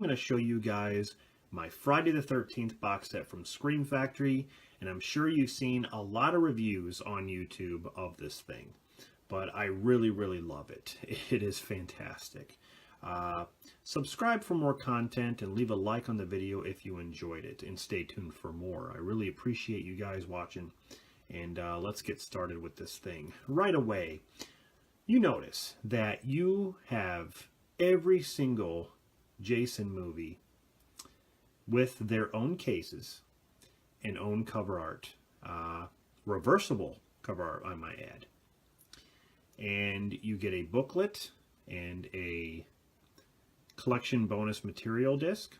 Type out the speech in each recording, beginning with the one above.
I'm going to show you guys my Friday the 13th box set from Scream Factory, and I'm sure you've seen a lot of reviews on YouTube of this thing, but I really love it. It is fantastic. Subscribe for more content and leave a like on the video if you enjoyed it, and stay tuned for more. I really appreciate you guys watching, and let's get started with this thing right away. You notice that you have every single Jason movie with their own cases and own cover art, reversible cover art, I might add. And you get a booklet and a collection bonus material disc.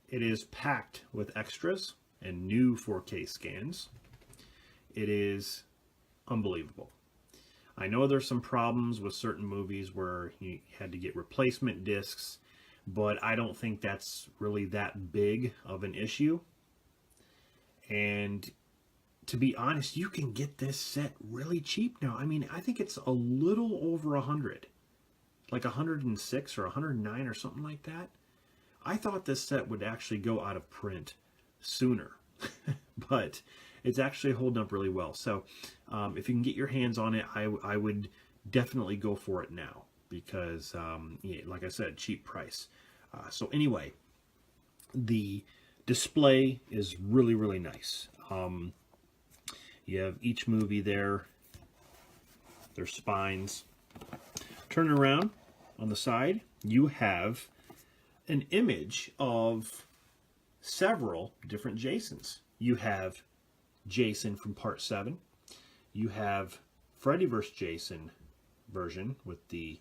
It is packed with extras and new 4K scans. It is unbelievable. I know there's some problems with certain movies where you had to get replacement discs, but I don't think that's really that big of an issue. And to be honest, you can get this set really cheap now. I mean, I think it's a little over 100, like 106 or 109 or something like that. I thought this set would actually go out of print sooner, but it's actually holding up really well. So if you can get your hands on it, I would definitely go for it now because, yeah, like I said, cheap price. So anyway, the display is really nice. You have each movie there, their spines. Turn it around on the side, you have an image of several different Jasons. You have Jason from Part 7. You have Freddy vs. Jason version with the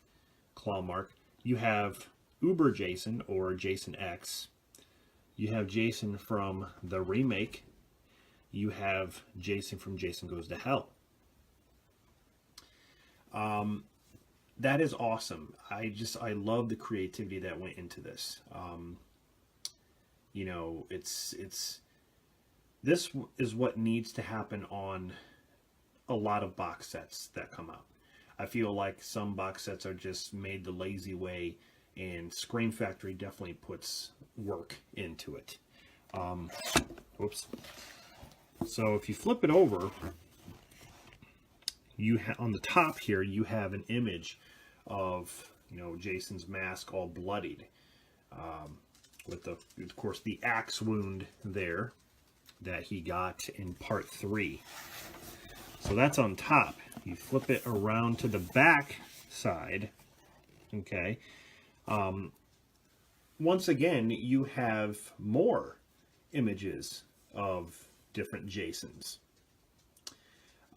claw mark. You have Uber Jason or Jason X. You have Jason from the remake. You have Jason from Jason Goes to Hell. That is awesome. I love the creativity that went into this. You know, this is what needs to happen on a lot of box sets that come out. I feel like some box sets are just made the lazy way, and Scream Factory definitely puts work into it. Whoops. So if you flip it over, you on the top here, you have an image of, you know, Jason's mask all bloodied, with of course the axe wound there that he got in Part 3. So that's on top. You flip it around to the back side, okay. Once again, you have more images of different Jasons.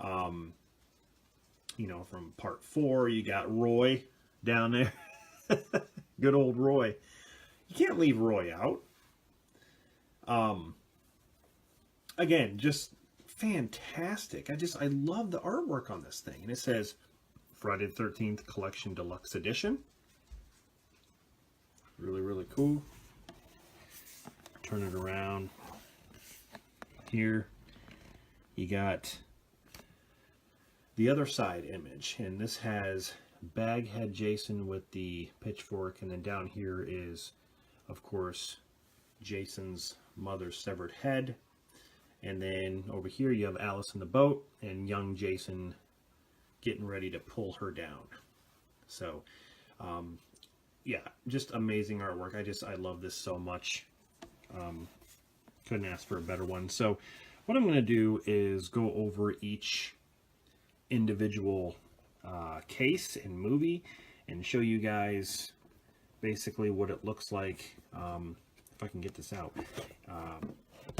You know, from Part 4, you got Roy down there. Good old Roy. You can't leave Roy out. Again, just fantastic. I love the artwork on this thing. And it says Friday the 13th Collection Deluxe Edition. Really cool. Turn it around. Here you got the other side image, and this has Baghead Jason with the pitchfork, and then down here is, of course, Jason's mother's severed head, and then over here you have Alice in the boat and young Jason getting ready to pull her down. So yeah, just amazing artwork. I love this so much. Couldn't ask for a better one. So what I'm going to do is go over each individual case and movie and show you guys basically what it looks like. If I can get this out,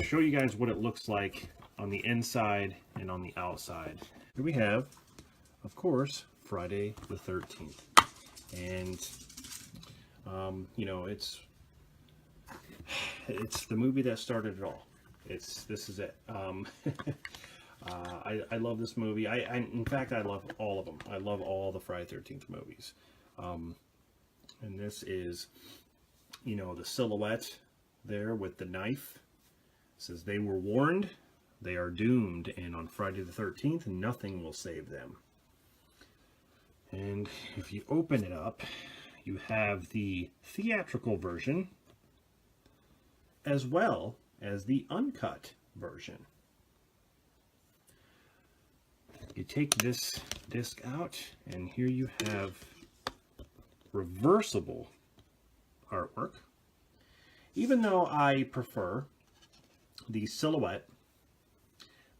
show you guys what it looks like on the inside and on the outside. Here we have, of course, Friday the 13th, and you know, it's the movie that started it all. This is it. I love this movie. In fact, I love all of them. I love all the Friday the 13th movies. And this is, you know, the silhouette there with the knife. It says they were warned, they are doomed, and on Friday the 13th, nothing will save them. And if you open it up, You have the theatrical version as well as the uncut version. You take this disc out, and here you have reversible artwork. Even though I prefer the silhouette,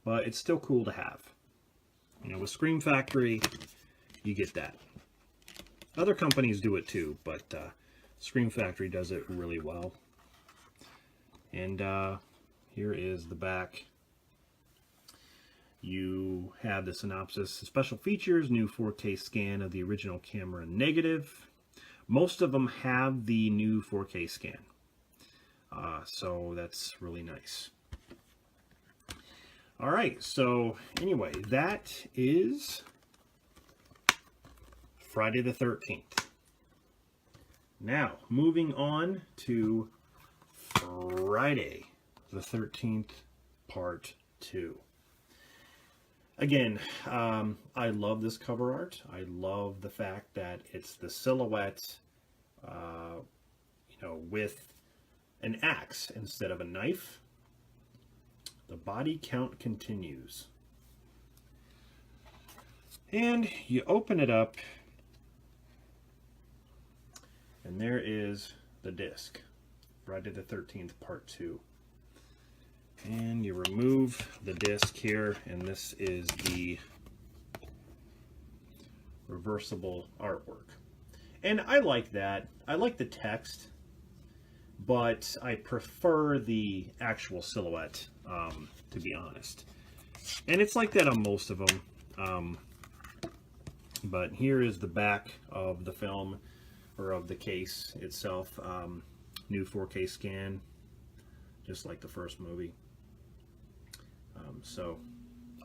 but it's still cool to have. You know, with Scream Factory, you get that. Other companies do it too, but Scream Factory does it really well. And here is the back. You have the synopsis: special features, new 4K scan of the original camera negative. Most of them have the new 4K scan, so that's really nice. All right, so anyway, that is Friday the 13th. Now, moving on to Friday the 13th, Part 2. Again, I love this cover art. I love the fact that it's the silhouette, you know, with an axe instead of a knife. The body count continues. And you open it up, and there is the disc, Friday the 13th, Part 2. And you remove the disc here, and this is the reversible artwork. And I like that. I like the text, but I prefer the actual silhouette, to be honest. And it's like that on most of them. But here is the back of the film, or of the case itself. New 4K scan, just like the first movie. So,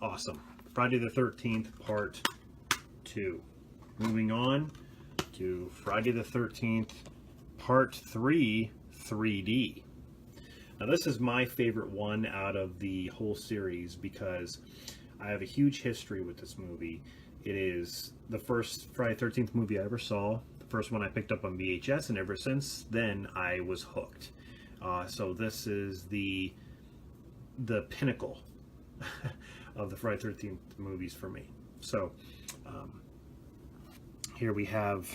awesome. Friday the 13th, Part 2. Moving on to Friday the 13th, Part 3, 3D. Now, this is my favorite one out of the whole series because I have a huge history with this movie. It is the first Friday the 13th movie I ever saw, the first one I picked up on VHS, and ever since then I was hooked. So this is the pinnacle of the Friday the 13th movies for me. So here we have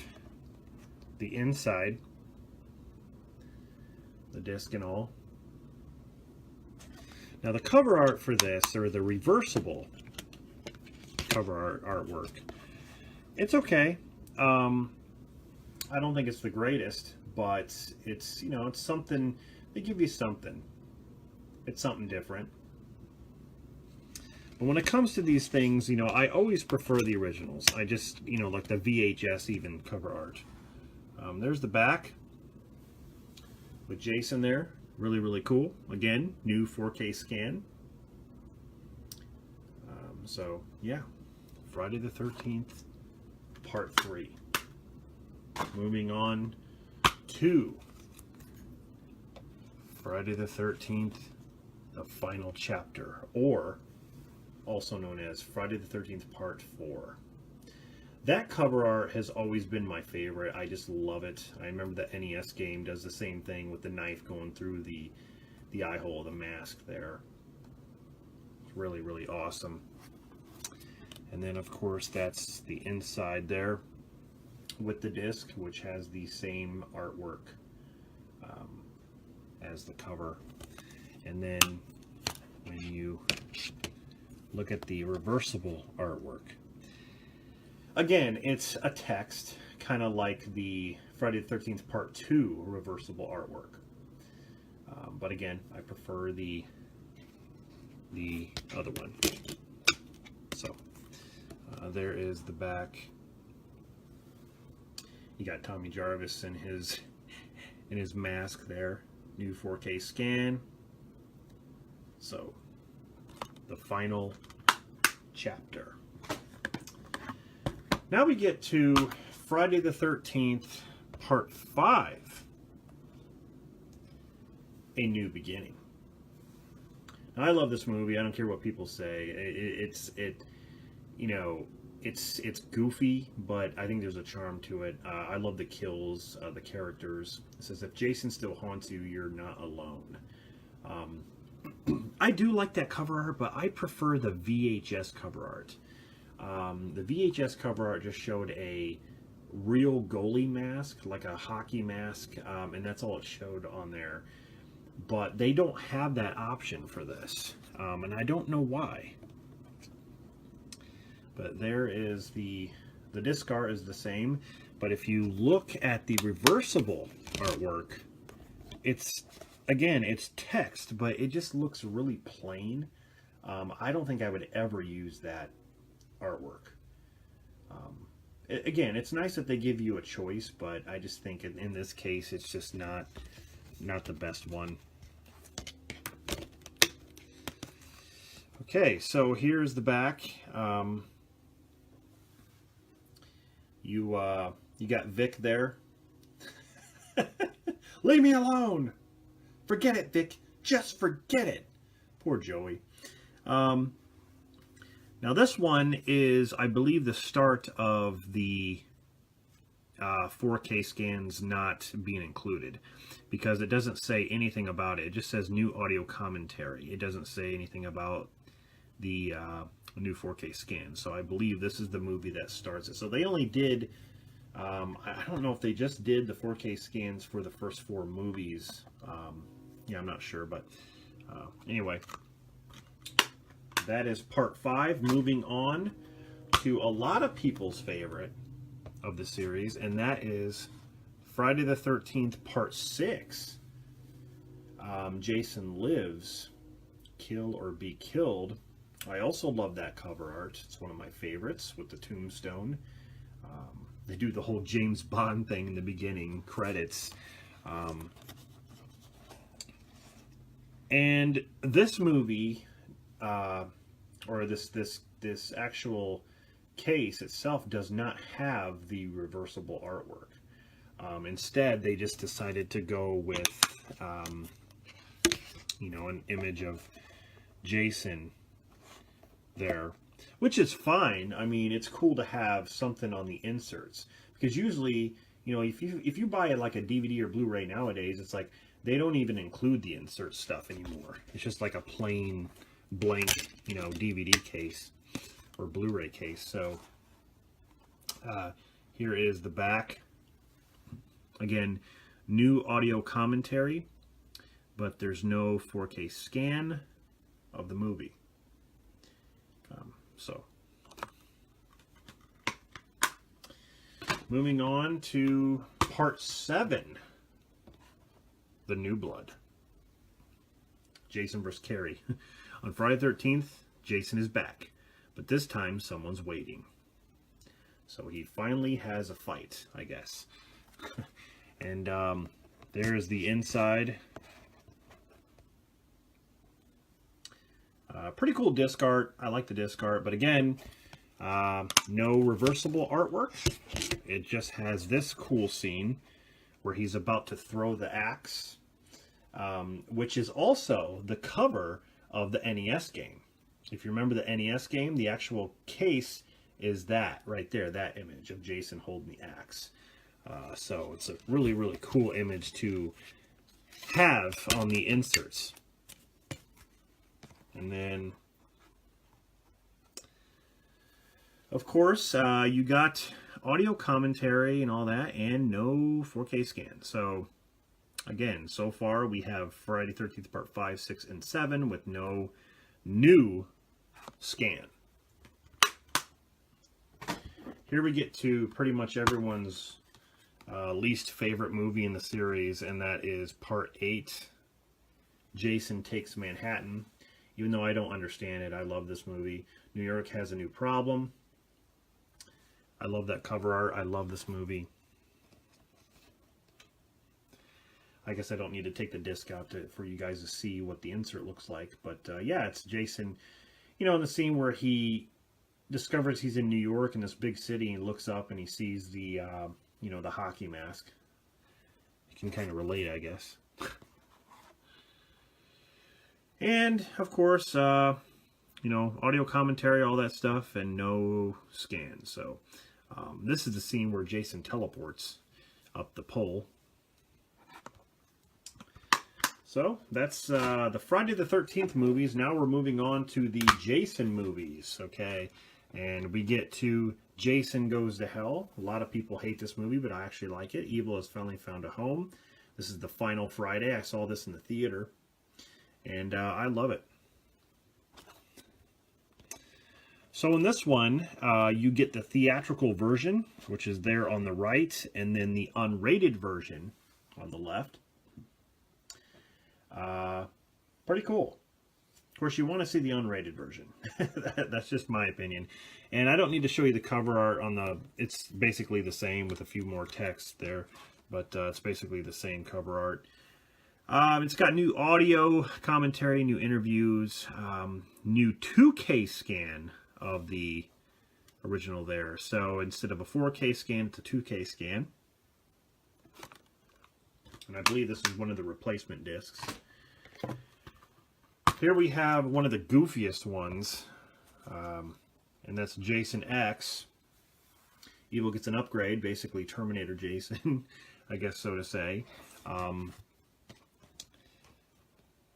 the inside, the disc and all. Now the cover art for this, or the reversible cover artwork, it's okay. I don't think it's the greatest, but it's, you know, it's something. They give you something. It's something different. But when it comes to these things, you know, I always prefer the originals. I just, you know, like the VHS even cover art. There's the back with Jason there. Really, really cool. Again, new 4K scan. So, yeah. Friday the 13th, Part 3. Moving on to Friday the 13th, the final chapter, or also known as Friday the 13th, Part 4. That cover art has always been my favorite. I just love it. I remember the NES game does the same thing with the knife going through the eye hole of the mask there. It's really, really awesome. And then, of course, that's the inside there with the disc, which has the same artwork as the cover. And then when you look at the reversible artwork, again, it's a text, kind of like the Friday the 13th Part 2 reversible artwork. But again, I prefer the other one. So there is the back. You got Tommy Jarvis in his mask there. New 4K scan. So the final chapter. Now we get to Friday the 13th, Part 5, A New Beginning. Now, I love this movie. I don't care what people say. You know, it's goofy, but I think there's a charm to it. I love the kills, the characters. It says, if Jason still haunts you, you're not alone. I do like that cover art, but I prefer the VHS cover art. The VHS cover art just showed a real goalie mask, like a hockey mask, and that's all it showed on there. But they don't have that option for this, and I don't know why. But there is the disc art is the same, but if you look at the reversible artwork, it's, again, it's text, but it just looks really plain. I don't think I would ever use that artwork. Again, it's nice that they give you a choice, but I just think in this case, it's just not the best one. Okay, so here's the back. You got Vic there. Leave me alone. Forget it, Vic. Just forget it. Poor Joey. Now this one is, I believe, the start of the 4K scans not being included, because it doesn't say anything about it. It just says new audio commentary. It doesn't say anything about the new 4K scan. So I believe this is the movie that starts it. So they only did, I don't know if they just did the 4K scans for the first 4 movies. Yeah, I'm not sure, but anyway, that is part 5. Moving on to a lot of people's favorite of the series, and that is Friday the 13th part 6. Jason Lives, Kill or Be Killed. I also love that cover art. It's one of my favorites with the tombstone. They do the whole James Bond thing in the beginning credits. And this movie, or this actual case itself, does not have the reversible artwork. Instead, they just decided to go with, you know, an image of Jason there, which is fine. I mean, it's cool to have something on the inserts, because usually, you know, if you buy like a DVD or Blu-ray nowadays, it's like they don't even include the insert stuff anymore. It's just like a plain blank, you know, DVD case or Blu-ray case. So here is the back. Again, new audio commentary, but there's no 4K scan of the movie. So, moving on to part 7, The New Blood. Jason vs. Carrie. On Friday the 13th, Jason is back, but this time someone's waiting. So he finally has a fight, I guess. And there's the inside. Pretty cool disc art. I like the disc art, but again, no reversible artwork. It just has this cool scene where he's about to throw the axe, which is also the cover of the NES game. If you remember the NES game, the actual case is that right there, that image of Jason holding the axe. So it's a really, really cool image to have on the inserts. And then, of course, you got audio commentary and all that, and no 4K scan. So, again, so far we have Friday 13th Part 5, 6, and 7 with no new scan. Here we get to pretty much everyone's least favorite movie in the series, and that is Part 8, Jason Takes Manhattan. Even though I don't understand it, I love this movie. New York has a new problem. I love that cover art. I love this movie. I guess I don't need to take the disc out for you guys to see what the insert looks like. But yeah, it's Jason, you know, in the scene where he discovers he's in New York, in this big city, and he looks up and he sees the, you know, the hockey mask. You can kind of relate, I guess. And, of course, you know, audio commentary, all that stuff, and no scan. So this is the scene where Jason teleports up the pole. So that's the Friday the 13th movies. Now we're moving on to the Jason movies, okay? And we get to Jason Goes to Hell. A lot of people hate this movie, but I actually like it. Evil has finally found a home. This is the final Friday. I saw this in the theater, and I love it. So in this one, you get the theatrical version, which is there on the right, and then the unrated version on the left. Pretty cool. Of course, you want to see the unrated version. That's just my opinion. And I don't need to show you the cover art on the... It's basically the same with a few more text there, but it's basically the same cover art. It's got new audio commentary, new interviews, new 2K scan of the original there. So instead of a 4K scan, it's a 2K scan. And I believe this is one of the replacement discs. Here we have one of the goofiest ones, and that's Jason X. Evil gets an upgrade, basically Terminator Jason, I guess so to say.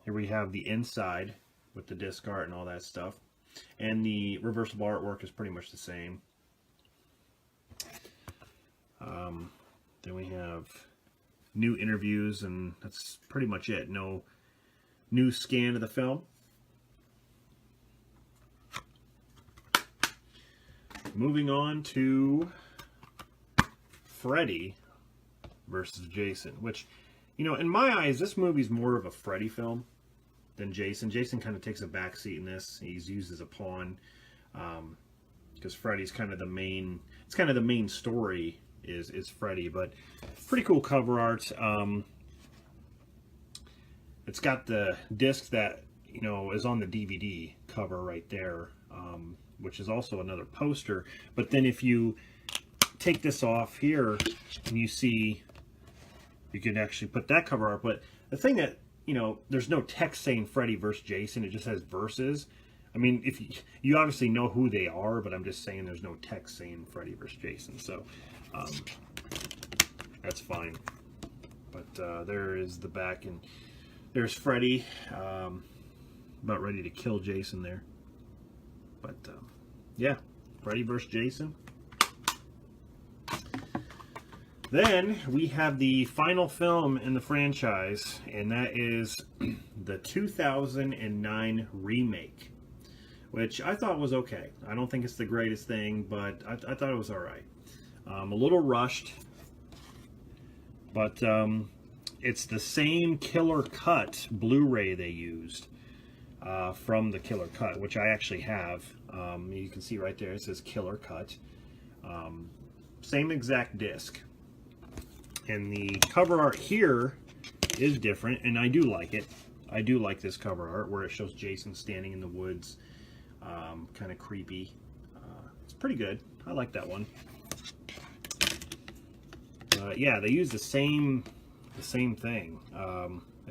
Here we have the inside with the disc art and all that stuff. And the reversible artwork is pretty much the same. Then we have new interviews, and that's pretty much it. No new scan of the film. Moving on to Freddy versus Jason, which, you know, in my eyes, this movie's more of a Freddy film than Jason. Jason kind of takes a backseat in this. He's used as a pawn, because Freddy's kind of the main. It's kind of the main story is Freddy, but pretty cool cover art. It's got the disc that, you know, is on the DVD cover right there, which is also another poster. But then if you take this off here and you see, you can actually put that cover art. But the thing that, you know, there's no text saying Freddy versus Jason. It just has verses. I mean, if you obviously know who they are, but I'm just saying there's no text saying Freddy versus Jason. So that's fine. But there is the back, and there's Freddy about ready to kill Jason there. But yeah, Freddy versus Jason. Then we have the final film in the franchise, and that is the 2009 remake, which I thought was okay. I don't think it's the greatest thing, but I thought it was alright. A little rushed, but it's the same Killer Cut Blu-ray they used from the Killer Cut, which I actually have. You can see right there, it says Killer Cut. Same exact disc. And the cover art here is different, and I do like it. I do like this cover art where it shows Jason standing in the woods, kind of creepy. It's pretty good. I like that one. Yeah, they use the same thing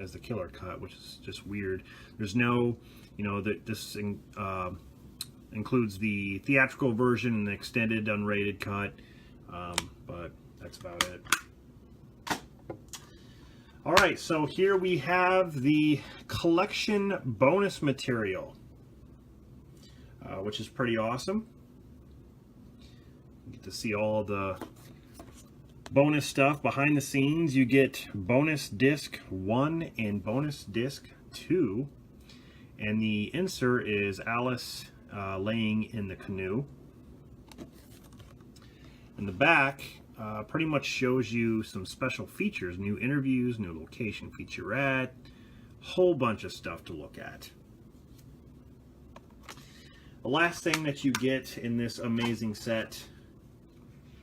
as the Killer Cut, which is just weird. There's no, you know, this includes the theatrical version and the extended unrated cut, but that's about it. Alright, so here we have the collection bonus material, which is pretty awesome. You get to see all the bonus stuff behind the scenes. You get bonus disc 1 and bonus disc 2. And the insert is Alice laying in the canoe. In the back, pretty much shows you some special features, new interviews, new location featurette, whole bunch of stuff to look at. The last thing that you get in this amazing set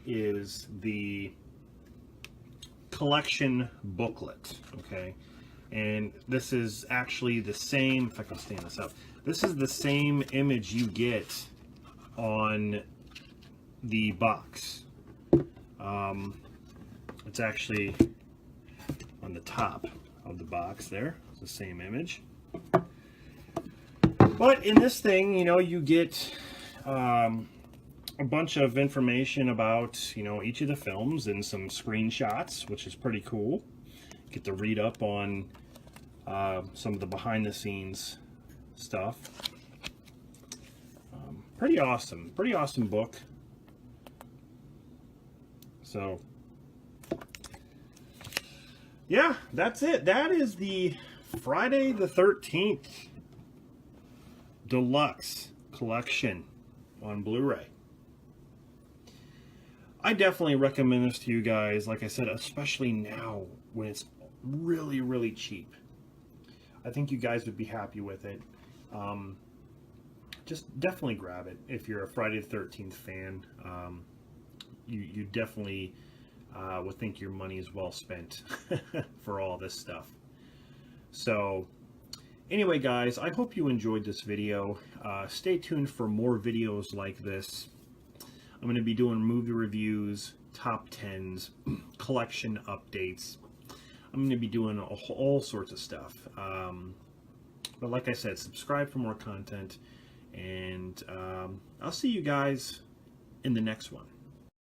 is the collection booklet, okay? And this is actually the same, if I can stand this up, this is the same image you get on the box. It's actually on the top of the box there. It's the same image. But in this thing, you know, you get a bunch of information about, you know, each of the films and some screenshots, which is pretty cool. Get to read up on some of the behind the scenes stuff. Pretty awesome book. So yeah, that's it. That is the Friday the 13th Deluxe collection on Blu-ray. I definitely recommend this to you guys, like I said, especially now when it's really, really cheap. I think you guys would be happy with it. Just definitely grab it if you're a Friday the 13th fan. You definitely would think your money is well spent for all this stuff. So anyway, guys, I hope you enjoyed this video. Stay tuned for more videos like this. I'm going to be doing movie reviews, top 10s, collection updates. I'm going to be doing all sorts of stuff. But like I said, subscribe for more content. And I'll see you guys in the next one.